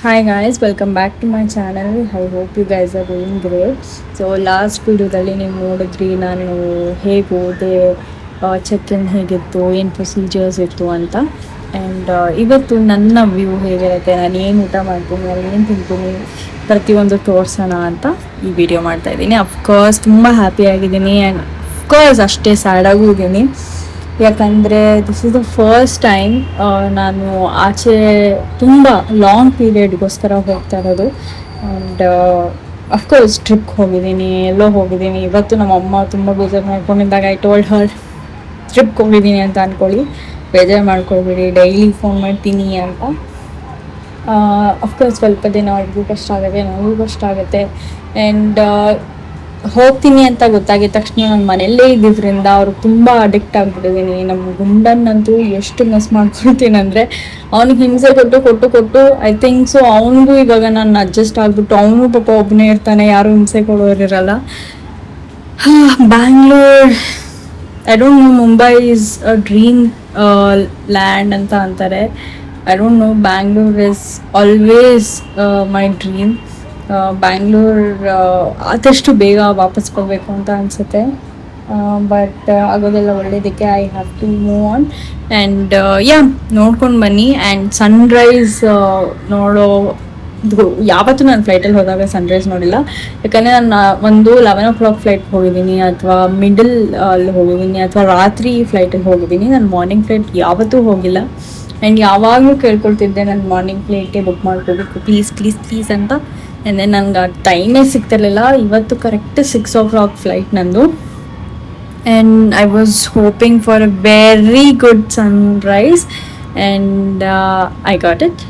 Hi guys, welcome back to my channel. I hope you guys are doing great. So last ವಿಡಿಯೋದಲ್ಲಿ ನೀವು ನೋಡಿದ್ರಿ ನಾನು ಹೇಗೆ ಹೋದೆ, ಚೆಕ್ ಇನ್ ಹೇಗಿತ್ತು, ಏನು ಪ್ರೊಸೀಜರ್ಸ್ ಇತ್ತು ಅಂತ. ಆ್ಯಂಡ್ ಇವತ್ತು ನನ್ನ ವ್ಯೂ ಹೇಗಿರುತ್ತೆ, ನಾನು ಏನು ಊಟ ಮಾಡ್ತೀನಿ, ನಾನು ಏನು ತಿಂತೀನಿ, ಪ್ರತಿಯೊಂದು ತೋರಿಸೋಣ ಅಂತ ಈ ವಿಡಿಯೋ ಮಾಡ್ತಾಯಿದ್ದೀನಿ. ಅಫ್ಕೋರ್ಸ್ ತುಂಬ ಹ್ಯಾಪಿಯಾಗಿದ್ದೀನಿ ಆ್ಯಂಡ್ ಅಫ್ಕೋರ್ಸ್ ಅಷ್ಟೇ ಸ್ಯಾಡಾಗೂ ಇದ್ದೀನಿ. ಯಾಕಂದರೆ this is the first time ನಾನು ಆಚೆ ತುಂಬ ಲಾಂಗ್ ಪೀರಿಯಡ್ಗೋಸ್ಕರ ಹೋಗ್ತಾ ಇರೋದು. ಆ್ಯಂಡ್ ಅಫ್ಕೋರ್ಸ್ ಟ್ರಿಪ್ಗೆ ಹೋಗಿದ್ದೀನಿ, ಎಲ್ಲೋ ಹೋಗಿದ್ದೀನಿ. ಇವತ್ತು ನಮ್ಮ ಅಮ್ಮ ತುಂಬ ಬೇಜಾರು ಮಾಡ್ಕೊಂಡಿದ್ದಾಗ ಐ ಟೋಲ್ಡ್ ಹರ್ ಟ್ರಿಪ್ಗೆ ಹೋಗಿದ್ದೀನಿ ಅಂತ ಅಂದ್ಕೊಳ್ಳಿ, ಬೇಜಾರು ಮಾಡ್ಕೊಳ್ಬೇಡಿ, ಡೈಲಿ ಫೋನ್ ಮಾಡ್ತೀನಿ ಅಂತ. ಅಫ್ಕೋರ್ಸ್ ಸ್ವಲ್ಪ ದಿನ ಅವ್ರಿಗೂ ಕಷ್ಟ ಆಗುತ್ತೆ, ನನಗೂ ಕಷ್ಟ ಆಗುತ್ತೆ. ಆ್ಯಂಡ್ ಹೋಗ್ತೀನಿ ಅಂತ ಗೊತ್ತಾಗಿದ ತಕ್ಷಣ ನಾನು ಮನೆಯಲ್ಲೇ ಇದ್ದಿದ್ದರಿಂದ ಅವ್ರಿಗೆ ತುಂಬ ಅಡಿಕ್ಟ್ ಆಗಿಬಿಟ್ಟಿದ್ದೀನಿ. ನಮ್ಮ ಗುಂಡನ್ನಂತೂ ಎಷ್ಟು ಮಿಸ್ ಮಾಡ್ಕೊಳ್ತೀನಿ ಅಂದರೆ, ಅವ್ನಿಗೆ ಹಿಂಸೆ ಕೊಟ್ಟು ಐ ಥಿಂಕ್ ಸೊ ಅವನಿಗೂ ಇವಾಗ ನಾನು ಅಡ್ಜಸ್ಟ್ ಆಗಿಬಿಟ್ಟು ಅವನು ಪಾಪ ಒಬ್ಬನೇ ಇರ್ತಾನೆ, ಯಾರೂ ಹಿಂಸೆ ಕೊಡೋರಿರಲ್ಲ. Bangalore, I don't know, Mumbai is a dream land ಅಂತ ಅಂತಾರೆ. I don't know, Bangalore is always my dream. Bangalore ಆದಷ್ಟು ಬೇಗ ವಾಪಸ್ ಹೋಗಬೇಕು ಅಂತ ಅನಿಸುತ್ತೆ. ಬಟ್ ಆಗೋದೆಲ್ಲ ಒಳ್ಳೇದಕ್ಕೆ I have to move on. And ನೋಡ್ಕೊಂಡು ಬನ್ನಿ. ಆ್ಯಂಡ್ ಸನ್ರೈಸ್ ನೋಡೋ ಯಾವತ್ತೂ ನಾನು ಫ್ಲೈಟಲ್ಲಿ ಹೋದಾಗ ಸನ್ರೈಸ್ ನೋಡಿಲ್ಲ. ಯಾಕಂದರೆ ನಾನು ಒಂದು 11 o'clock ಫ್ಲೈಟ್ ಹೋಗಿದ್ದೀನಿ, ಅಥವಾ ಮಿಡಲ್ ಅಲ್ಲಿ ಹೋಗಿದ್ದೀನಿ, ಅಥವಾ ರಾತ್ರಿ ಫ್ಲೈಟಲ್ಲಿ ಹೋಗಿದ್ದೀನಿ. ನಾನು ಮಾರ್ನಿಂಗ್ ಫ್ಲೈಟ್ ಯಾವತ್ತೂ ಹೋಗಿಲ್ಲ. ಆ್ಯಂಡ್ ಯಾವಾಗಲೂ ಕೇಳ್ಕೊಳ್ತಿದ್ದೆ ನಾನು ಮಾರ್ನಿಂಗ್ ಫ್ಲೈಟೇ ಬುಕ್ ಮಾಡ್ಕೋಬೇಕು ಪ್ಲೀಸ್ ಪ್ಲೀಸ್ ಪ್ಲೀಸ್ ಅಂತ. ಆ್ಯಂಡ್ ದೆನ್ ನನಗೆ ಆ ಟೈಮೇ ಸಿಗ್ತಿರ್ಲಿಲ್ಲ. ಇವತ್ತು ಕರೆಕ್ಟ್ 6 o'clock ಫ್ಲೈಟ್ ನಂದು. And I was hoping for a very good Sunrise and I got it.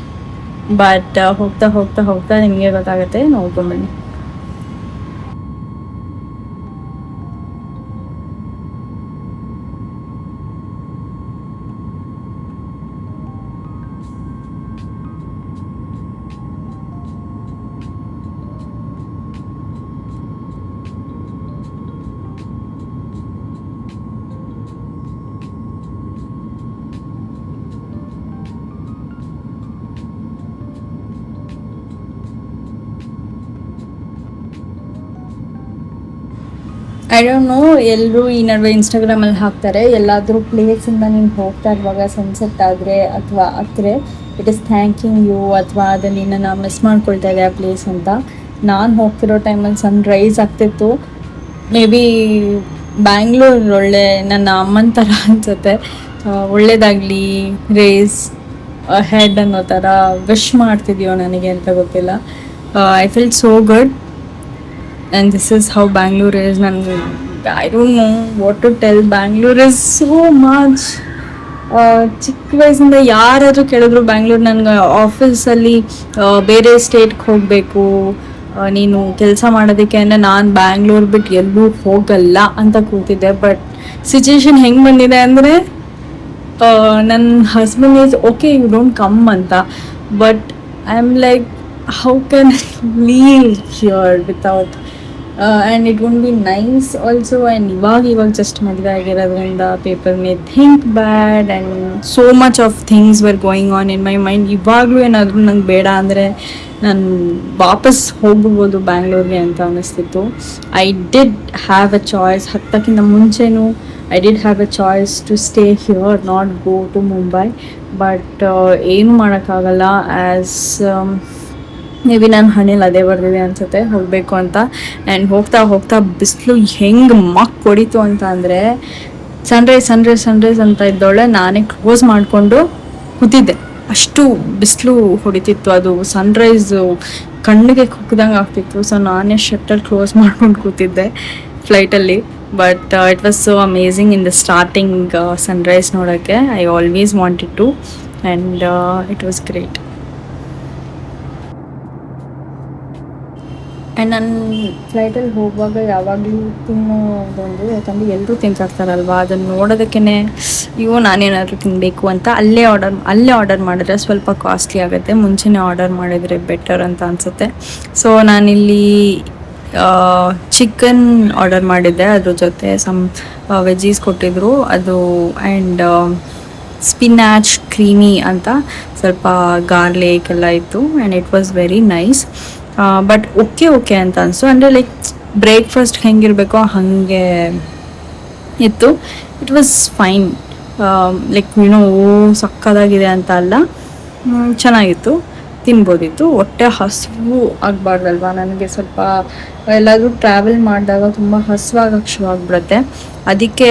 But ಹೋಗ್ತಾ ಹೋಗ್ತಾ ಹೋಗ್ತಾ ನಿಮಗೆ ಗೊತ್ತಾಗುತ್ತೆ, ನೋಡ್ಕೊಂಬನ್ನಿ. ಐ ಡೋಂಟ್ ನೋ, ಎಲ್ಲರೂ ಈ ನಡುವೆ ಇನ್ಸ್ಟಾಗ್ರಾಮಲ್ಲಿ ಹಾಕ್ತಾರೆ, ಎಲ್ಲಾದರೂ ಪ್ಲೇಸಿಂದ ನೀನು ಹೋಗ್ತಾ ಇರುವಾಗ ಸನ್ಸೆಟ್ ಆದರೆ ಅಥವಾ ಹತ್ತಿರ ಇಟ್ ಇಸ್ ಥ್ಯಾಂಕಿಂಗ್ ಯು, ಅಥವಾ ಅದು ನಿನ್ನನ್ನು ಮಿಸ್ ಮಾಡ್ಕೊಳ್ತಾ ಇದೆ ಆ ಪ್ಲೇಸ್ ಅಂತ. ನಾನು ಹೋಗ್ತಿರೋ ಟೈಮಲ್ಲಿ ಸನ್ರೈಸ್ ಆಗ್ತಿತ್ತು. ಮೇ ಬಿ ಬ್ಯಾಂಗ್ಳೂರ್ ಒಳ್ಳೆ ನನ್ನ ಅಮ್ಮನ ಥರ ಅನಿಸುತ್ತೆ. ಒಳ್ಳೇದಾಗಲಿ, ರೇಸ್ ಹೆಡ್ ಅನ್ನೋ ಥರ ವಿಶ್ ಮಾಡ್ತಿದ್ಯೋ ನನಗೆ ಅಂತ ಗೊತ್ತಿಲ್ಲ. I feel so good. And this is how Bangalore is. I don't know what to tell. Bangalore is so much. ಚಿಕ್ಕ ವಯಸ್ಸಿಂದ ಯಾರಾದರೂ ಕೇಳಿದ್ರು ಬ್ಯಾಂಗ್ಳೂರ್, ನನಗೆ ಆಫೀಸಲ್ಲಿ ಬೇರೆ ಸ್ಟೇಟ್ಗೆ ಹೋಗಬೇಕು ನೀನು ಕೆಲಸ ಮಾಡೋದಕ್ಕೆ ಅಂದರೆ ನಾನು ಬ್ಯಾಂಗ್ಳೂರ್ ಬಿಟ್ಟು ಎಲ್ಲೂ ಹೋಗಲ್ಲ ಅಂತ ಕೂತಿದ್ದೆ. ಬಟ್ ಸಿಚುವೇಶನ್ ಹೆಂಗೆ ಬಂದಿದೆ ಅಂದರೆ, ನನ್ನ husband is okay you don't come ಅಂತ. But I am like, how can I leave here without and it would be nice also. And ಇವಾಗ ಜಸ್ಟ್ ಮದುವೆ ಆಗಿರೋದ್ರಿಂದ people may think bad and so much of things were going on in my mind. ಇವಾಗಲೂ ಏನಾದರೂ ನಂಗೆ ಬೇಡ ಅಂದರೆ ನಾನು ವಾಪಸ್ ಹೋಗ್ಬಿಡ್ಬೋದು ಬ್ಯಾಂಗ್ಳೂರ್ಗೆ ಅಂತ ಅನ್ನಿಸ್ತಿತ್ತು. I did have a choice, ಹತ್ತಕ್ಕಿಂತ ಮುಂಚೆನೂ I did have a choice to stay here, not go to Mumbai. But ಏನು ಮಾಡೋಕ್ಕಾಗಲ್ಲ. ಆ್ಯಸ್ ಮೇ ಬಿ ನನ್ನ ಹಣೆಯಲ್ಲಿ ಅದೇ ಬರ್ದಿದೆ ಅನಿಸುತ್ತೆ, ಹೋಗಬೇಕು ಅಂತ. ಆ್ಯಂಡ್ ಹೋಗ್ತಾ ಹೋಗ್ತಾ ಬಿಸಿಲು ಹೆಂಗೆ ಮಕ್ ಹೊಡಿತು ಅಂತ ಅಂದರೆ, ಸನ್ರೈಸ್ ಅಂತ ಇದ್ದೊಳ್ಳೆ ನಾನೇ ಕ್ಲೋಸ್ ಮಾಡಿಕೊಂಡು ಕೂತಿದ್ದೆ, ಅಷ್ಟು ಬಿಸಿಲು ಹೊಡಿತಿತ್ತು. ಅದು ಸನ್ರೈಸು ಕಣ್ಣಿಗೆ ಕುಗ್ದಂಗೆ ಆಗ್ತಿತ್ತು. ಸೊ ನಾನೇ ಶಟ್ಟರ್ ಕ್ಲೋಸ್ ಮಾಡ್ಕೊಂಡು ಕೂತಿದ್ದೆ ಫ್ಲೈಟಲ್ಲಿ. But it was so amazing in the starting sunrise ನೋಡೋಕ್ಕೆ. I always wanted to, and it was great. And ನಾನು ಫ್ಲೈಟಲ್ಲಿ ಹೋಗುವಾಗ ಯಾವಾಗಲೂ ತಿನ್ನೋದೊಂದು, ಯಾಕಂದರೆ ಎಲ್ಲರೂ ತಿಂತಾಯಿರ್ತಾರಲ್ವ, ಅದನ್ನು ನೋಡೋದಕ್ಕೇ ಅಯ್ಯೋ ನಾನೇನಾದರೂ ತಿನ್ನಬೇಕು ಅಂತ ಅಲ್ಲೇ ಆರ್ಡರ್ ಮಾಡಿದ್ರೆ ಸ್ವಲ್ಪ ಕಾಸ್ಟ್ಲಿ ಆಗುತ್ತೆ. ಮುಂಚೆನೇ ಆರ್ಡರ್ ಮಾಡಿದರೆ ಬೆಟರ್ ಅಂತ ಅನಿಸುತ್ತೆ. ಸೊ ನಾನಿಲ್ಲಿ ಚಿಕನ್ ಆರ್ಡರ್ ಮಾಡಿದ್ದೆ, ಅದ್ರ ಜೊತೆ ಸಮ್ ವೆಜ್ಜೀಸ್ ಕೊಟ್ಟಿದ್ದರು ಅದು. ಆ್ಯಂಡ್ ಸ್ಪಿನಾಚ್ ಕ್ರೀಮಿ ಅಂತ ಸ್ವಲ್ಪ ಗಾರ್ಲಿಕ್ ಎಲ್ಲ ಇತ್ತು and it was very nice. But okay ಅಂತ ಅನಿಸ್ತು. ಅಂದರೆ ಲೈಕ್ ಬ್ರೇಕ್ಫಾಸ್ಟ್ ಹೆಂಗಿರಬೇಕೋ ಹಾಗೆ ಇತ್ತು. It was fine. ಲೈಕ್ ಸಕ್ಕದಾಗಿದೆ ಅಂತ ಅಲ್ಲ, ಚೆನ್ನಾಗಿತ್ತು, ತಿನ್ಬೋದಿತ್ತು. ಹೊಟ್ಟೆ ಹಸಿವು ಆಗಬಾರ್ದಲ್ವ. ನನಗೆ ಸ್ವಲ್ಪ ಎಲ್ಲಾದರೂ ಟ್ರಾವೆಲ್ ಮಾಡಿದಾಗ ತುಂಬ ಹಸಿವಾಗಕ್ಕೆ ಶುರು ಆಗಿಬಿಡುತ್ತೆ. ಅದಕ್ಕೆ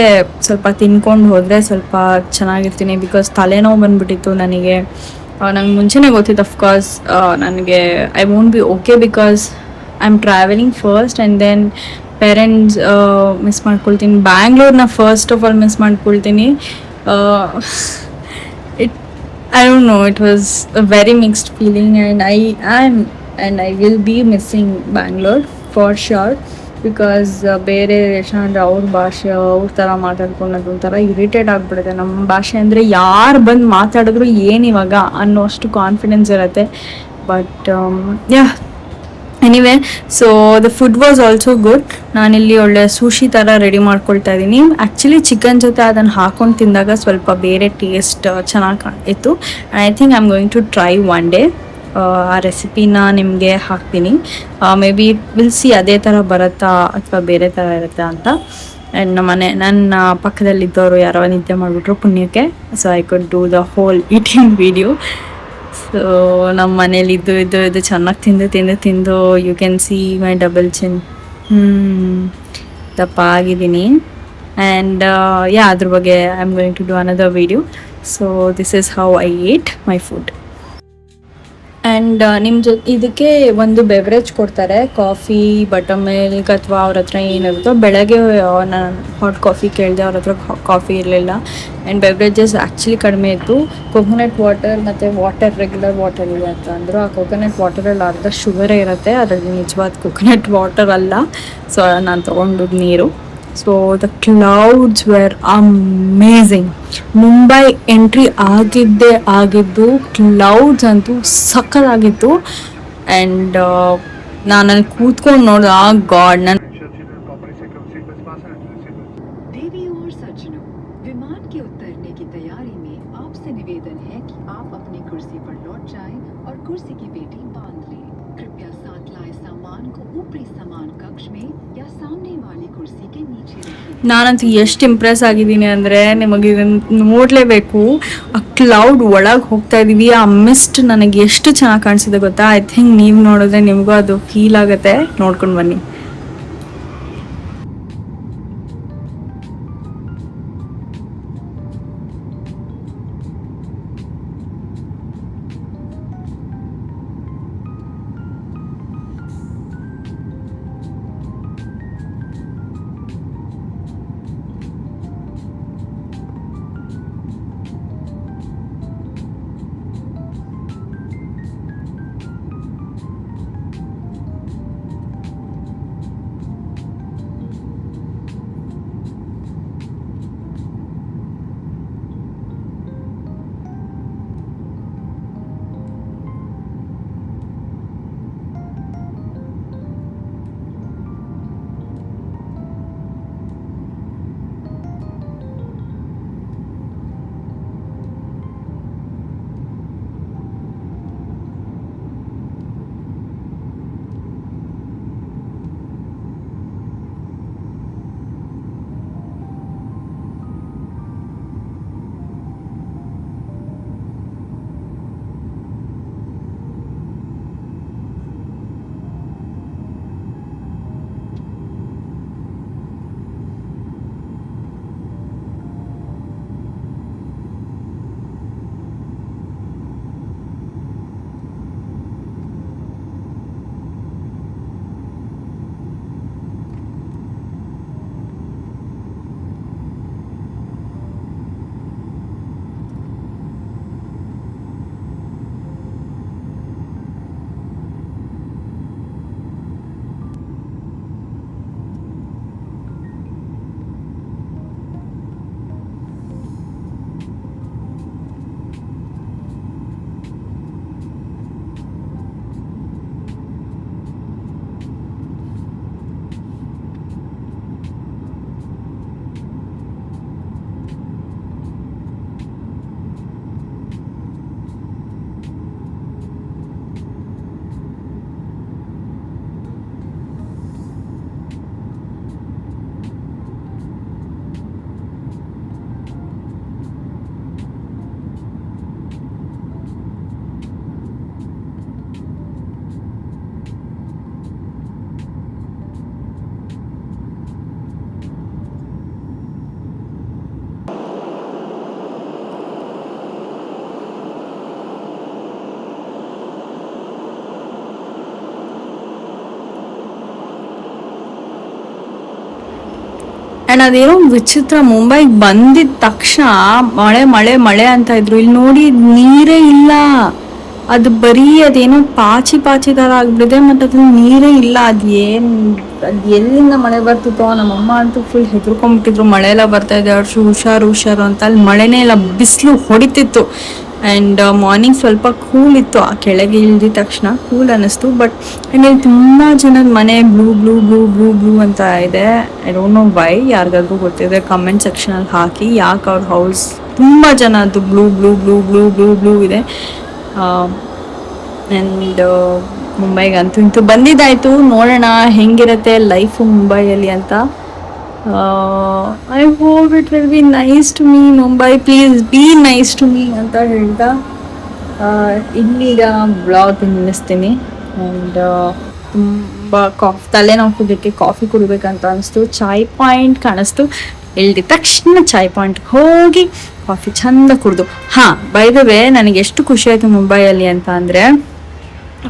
ಸ್ವಲ್ಪ ತಿನ್ಕೊಂಡು ಹೋದರೆ ಸ್ವಲ್ಪ ಚೆನ್ನಾಗಿರ್ತೀನಿ. ಬಿಕಾಸ್ ತಲೆನೋವು ಬಂದುಬಿಟ್ಟಿತ್ತು ನನಗೆ. ನಂಗೆ ಮುಂಚೆನೇ ಗೊತ್ತಿತ್ತು ಅಫ್ಕೋರ್ಸ್ ನನಗೆ I won't be okay because I am travelling first and then parents miss ಮಾಡ್ಕೊಳ್ತೀನಿ. ಬ್ಯಾಂಗ್ಳೂರ್ನ ಫಸ್ಟ್ ಆಫ್ ಆಲ್ ಮಿಸ್ ಮಾಡ್ಕೊಳ್ತೀನಿ. I don't know, it was a very mixed feeling, and I will be missing Bangalore for sure because ಬೇರೆ ದೇಶ ಅವ್ರ ಭಾಷೆ ಅವ್ರ ಥರ ಮಾತಾಡ್ಕೊಂಡು ಒಂಥರ ಇರಿಟೇಟ್ ಆಗಿಬಿಡುತ್ತೆ. ನಮ್ಮ ಭಾಷೆ ಅಂದರೆ ಯಾರು ಬಂದು ಮಾತಾಡಿದ್ರು ಏನಿವಾಗ ಅನ್ನೋಷ್ಟು ಕಾನ್ಫಿಡೆನ್ಸ್ ಇರುತ್ತೆ. But anyway, so the food was also good. ನಾನಿಲ್ಲಿ ಒಳ್ಳೆ ಸುಶಿ ಥರ ರೆಡಿ ಮಾಡ್ಕೊಳ್ತಾ ಇದ್ದೀನಿ. ಆ್ಯಕ್ಚುಲಿ ಚಿಕನ್ ಜೊತೆ ಅದನ್ನು ಹಾಕೊಂಡು ತಿಂದಾಗ ಸ್ವಲ್ಪ ಬೇರೆ ಟೇಸ್ಟ್ ಚೆನ್ನಾಗಿ ಇತ್ತು. I think I am going to try one day. ಆ ರೆಸಿಪಿನ ನಿಮಗೆ ಹಾಕ್ತೀನಿ. ಮೇ ಬಿ ವಿಲ್ ಸಿ ಅದೇ ಥರ ಬರುತ್ತಾ ಅಥವಾ ಬೇರೆ ಥರ ಇರುತ್ತಾ ಅಂತ. ಆ್ಯಂಡ್ ನನ್ನ ಪಕ್ಕದಲ್ಲಿದ್ದವರು ಯಾರೋ ನಿದ್ದೆ ಮಾಡಿಬಿಟ್ರು ಪುಣ್ಯಕ್ಕೆ. So I could do the whole eating video. So ನಮ್ಮ ಮನೇಲಿ ಇದು ಚೆನ್ನಾಗಿ ತಿಂದು you can see my double chin. ದಪ್ಪ ಆಗಿದ್ದೀನಿ. ಆ್ಯಂಡ್ ಅದ್ರ ಬಗ್ಗೆ I am going to do another video. So this is how I ate my food. And ಇದಕ್ಕೆ ಒಂದು ಬೆವ್ರೇಜ್ ಕೊಡ್ತಾರೆ, ಕಾಫಿ, ಬಟರ್ ಮಿಲ್ಕ್ ಅಥವಾ ಅವ್ರ ಹತ್ರ ಏನಿರುತ್ತೋ. ಬೆಳಗ್ಗೆ ನಾನು ಹಾಟ್ ಕಾಫಿ ಕೇಳಿದೆ, ಅವ್ರ ಹತ್ರ ಕಾಫಿ ಇರಲಿಲ್ಲ. ಆ್ಯಂಡ್ ಬೆವ್ರೇಜಸ್ ಆ್ಯಕ್ಚುಲಿ ಕಡಿಮೆ ಇತ್ತು. ಕೊಕೊನಟ್ ವಾಟರ್ ಮತ್ತು ರೆಗ್ಯುಲರ್ ವಾಟರ್ ಇದೆ ಅಂತ ಅಂದರು. ಆ ಕೊಕೊನಟ್ ವಾಟರಲ್ಲಿ ಅರ್ಧ ಶುಗರೇ ಇರುತ್ತೆ, ಅದರಲ್ಲಿ ನಿಜವಾದ ಕೊಕೊನಟ್ ವಾಟರ್ ಅಲ್ಲ. ಸೊ ನಾನು ತೊಗೊಂಡು ನೀರು. So the clouds were amazing. Mumbai entry ಆಗಿದ್ದು ಕ್ಲೌಡ್ಸ್ ಅಂತೂ ಸಕ್ಕತ್ತಾಗಿತ್ತು. ಆ್ಯಂಡ್ ನಾನು ಅಲ್ಲಿ ಕೂತ್ಕೊಂಡು ನೋಡಿದೆ, ಆ ಗಾಡ್. ನಾನು देवी और सज्जनों, विमान के उतरने की तैयारी में आपसे निवेदन है कि आप अपनी कुर्सी पर लौट जाएं और कुर्सी की पेटी बांध लें। कृपया साथ लाए सामान को ऊपरी सामान कक्ष में या सामने वाली कुर्सी के नीचे रखें। ನಾನಂತೂ ಎಷ್ಟು ಇಂಪ್ರೆಸ್ ಆಗಿದ್ದೀನಿ ಅಂದರೆ ನಿಮಗೆ ಇದನ್ನು ನೋಡಲೇಬೇಕು. ಆ ಕ್ಲೌಡ್ ಒಳಗೆ ಹೋಗ್ತಾ ಇದ್ದೀವಿ. ಆ ಮಿಸ್ಟ್ ನನಗೆ ಎಷ್ಟು ಚೆನ್ನಾಗಿ ಕಾಣಿಸಿದೆ ಗೊತ್ತಾ. ಐ ಥಿಂಕ್ ನೀವು ನೋಡಿದ್ರೆ ನಿಮಗೂ ಅದು ಫೀಲ್ ಆಗುತ್ತೆ. ನೋಡ್ಕೊಂಡು ಬನ್ನಿ. ಆ್ಯಂಡ್ ಅದೇನೋ ವಿಚಿತ್ರ, ಮುಂಬೈಗೆ ಬಂದಿದ ತಕ್ಷಣ ಮಳೆ ಮಳೆ ಮಳೆ ಅಂತ ಇದ್ರು, ಇಲ್ಲಿ ನೋಡಿ ನೀರೇ ಇಲ್ಲ. ಅದು ಬರೀ ಅದೇನೋ ಪಾಚಿ ಪಾಚಿ ಥರ ಆಗ್ಬಿಟ್ಟಿದೆ, ಮತ್ತು ಅದ್ರಲ್ಲಿ ನೀರೇ ಇಲ್ಲ. ಅದು ಎಲ್ಲಿಂದ ಮಳೆ ಬರ್ತಿತ್ತೋ. ನಮ್ಮಮ್ಮ ಅಂತೂ ಫುಲ್ ಹೆದರ್ಕೊಂಡ್ಬಿಟ್ಟಿದ್ರು, ಮಳೆ ಎಲ್ಲ ಬರ್ತಾ ಇದೆ ಹುಷಾರು ಹುಷಾರು ಅಂತ. ಅಲ್ಲಿ ಮಳೆನೇ ಇಲ್ಲ, ಬಿಸಿಲು ಹೊಡಿತಿತ್ತು. ಆ್ಯಂಡ್ ಮಾರ್ನಿಂಗ್ ಸ್ವಲ್ಪ ಕೂಲ್ ಇತ್ತು, ಆ ಕೆಳಗೆ ಇಳಿದ ತಕ್ಷಣ ಕೂಲ್ ಅನ್ನಿಸ್ತು. ಬಟ್ ಇಲ್ಲಿ ತುಂಬ ಜನದ ಮನೆ blue blue blue blue blue ಅಂತ ಇದೆ. I don't know why. ಯಾರಿಗಾದ್ರೂ ಗೊತ್ತಿದೆ ಕಮೆಂಟ್ ಸೆಕ್ಷನಲ್ಲಿ ಹಾಕಿ, ಯಾಕೆ ಅವ್ರ ಹೌಸ್ ತುಂಬ ಜನ ಅದು blue blue blue blue blue blue ಇದೆ. ಆ್ಯಂಡ್ ಮುಂಬೈಗೆ ಅಂತೂ ಬಂದಿದ್ದಾಯಿತು, ನೋಡೋಣ ಹೆಂಗಿರುತ್ತೆ ಲೈಫು ಮುಂಬೈಯಲ್ಲಿ ಅಂತ. I hope it will be nice to me. Mumbai please be nice to me ಅಂತ ಹೇಳ್ತಾ ಇಲ್ಲಿಗ ಬ್ಲಾಗ್ ನಿಲ್ಲಿಸ್ತೀನಿ. ಆ್ಯಂಡ್ ತುಂಬ ತಲೆನೋವುದಕ್ಕೆ ಕಾಫಿ ಕುಡಿಬೇಕಂತ ಅನಿಸ್ತು. ಚಾಯ್ ಪಾಯಿಂಟ್ ಕಾಣಿಸ್ತು, ಇಳಿದ ತಕ್ಷಣ ಚಾಯ್ ಪಾಯಿಂಟ್ಗೆ ಹೋಗಿ ಕಾಫಿ ಚಂದ ಕುಡಿದು. ಹಾಂ, ಬೈ ದ ವೇ, ನನಗೆ ಎಷ್ಟು ಖುಷಿ ಆಯಿತು ಮುಂಬೈಯಲ್ಲಿ ಅಂತ ಅಂದರೆ,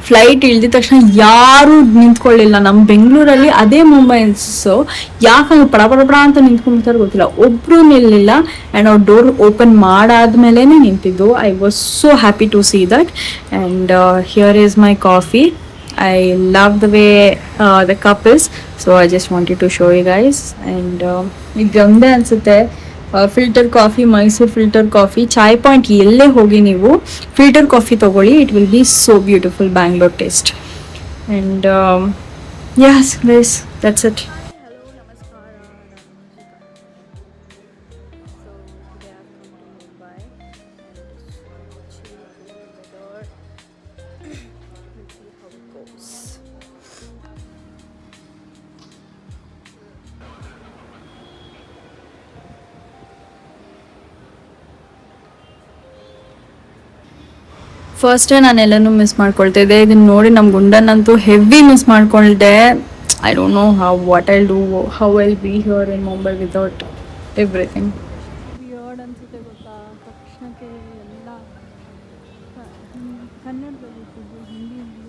ಫ್ಲೈಟ್ ಇಳಿದ ತಕ್ಷಣ ಯಾರೂ ನಿಂತ್ಕೊಳ್ಳಿಲ್ಲ. ನಮ್ಮ ಬೆಂಗಳೂರಲ್ಲಿ ಅದೇ ಮುಂಬೈನ್ಸು ಯಾಕಂದ್ರೆ ಪಡ ಪಡ ಪಡ ಅಂತ ನಿಂತ್ಕೊಂಡ್ಬಿಡ್ತಾರೆ ಗೊತ್ತಿಲ್ಲ, ಒಬ್ಬರು ನಿಲ್ಲಿಲ್ಲ. ಆ್ಯಂಡ್ ಅವ್ರು ಡೋರ್ ಓಪನ್ ಮಾಡಾದ್ಮೇಲೆ ನಿಂತಿದ್ದು. I was so happy to see that. And here is my coffee. I love the way the cup is, so I just wanted to show you guys. And ಇದೊಂದೇ ಅನಿಸುತ್ತೆ filter coffee, Mysuru filter coffee. Chai Point ಎಲ್ಲೇ ಹೋಗಿ ನೀವು filter coffee ತೊಗೊಳ್ಳಿ, it will be so beautiful Bangalore taste. And yes guys, that's it. ಫಸ್ಟೇ ನಾನೆಲ್ಲನೂ miss ಮಾಡ್ಕೊಳ್ತಿದ್ದೆ. ಇದನ್ನು ನೋಡಿ ನಮ್ಮ ಗುಂಡನ್ನಂತೂ ಹೆವಿ ಮಿಸ್ ಮಾಡ್ಕೊಳ್ದೆ. I don't know what I'll do, how I'll be here in Mumbai without everything. Weird ಅನಿಸುತ್ತೆ ಗೊತ್ತಾ, ತಕ್ಷಣಕ್ಕೆ ಎಲ್ಲ ಕನ್ನಡದಲ್ಲಿ ಹಿಂದಿ